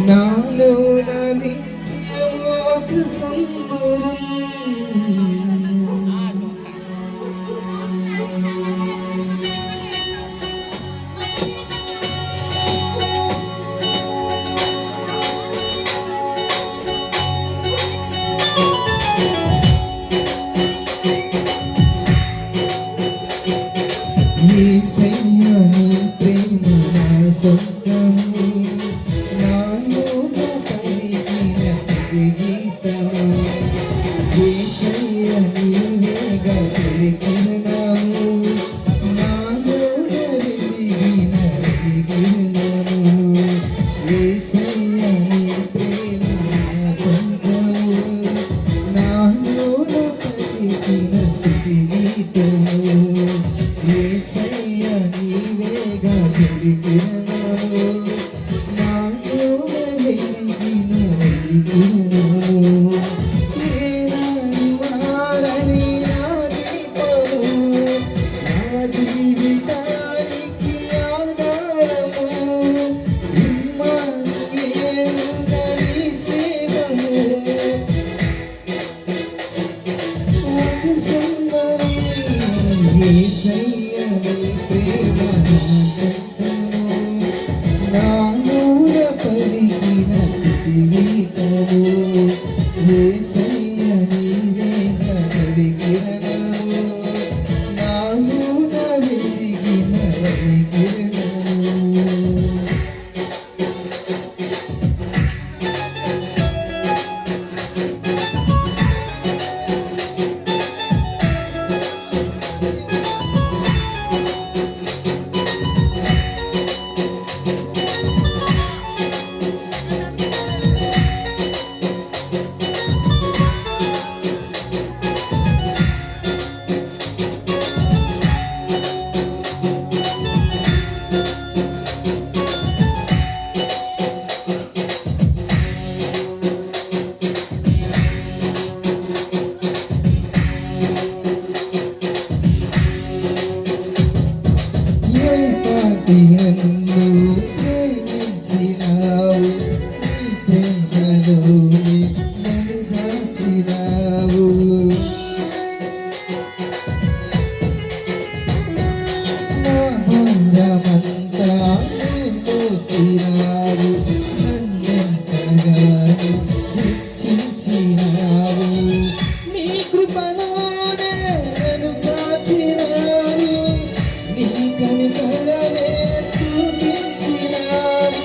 నాలో నిత్యము ఒక సంబరం యేసయ్యా నీ ప్రేమ నా సొంతము నాలో పలికిన స్తుతి గీతము యేసయ్యా నీవేగా పలికినావు నాలో వెలిగిన కిరణము యేసయ్యా నీ ప్రేమ నా సొంతము నాలో పలికిన స్తుతి గీతము యేసయ్యా నీవేగా పలికినావు నాలో వెలిగిన కిరణము ఏనాడు వారని నా దీపము నా జీవితానికి ఆధారము ఇమ్మానుయేలుగా నీ స్నేహము ఒక సంబరం యేసయ్యా నీ ప్రేమ నా సొంతము నాలోన పలికిన స్తుతి గీతము యేసయ్యా నీవేగా పలికినావు నాలోన వెలిగిన కిరణము ఏ పాటి నన్ను ప్రేమించినావు నీ ప్రేమలోని నన్ను దాచినావు నా భారమంతా మోసినావు నన్నెంతగానో హెచ్చించినావు నీ కృపలోనే నన్ను కాచినావు నీ కనికరమే చూపించినావు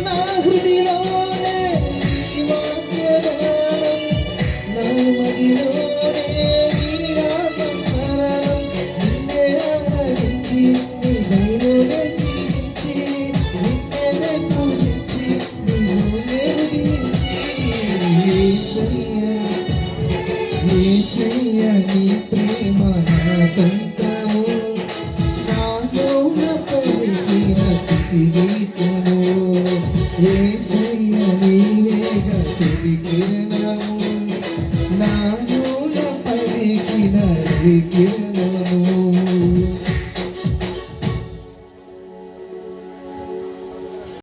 నా హృదిలోనే నీ వాక్యగానం నా మదిలోనే నీ నామస్మరణం నిన్నే ఆరాధించి నీ దయలోనే జీవించి నిన్నే పూజించి నిన్నే విధించి యేసయ్యా నీ ప్రేమ నా సొంతము నాలోన పలికిన స్తుతి గీతము యేసయ్యా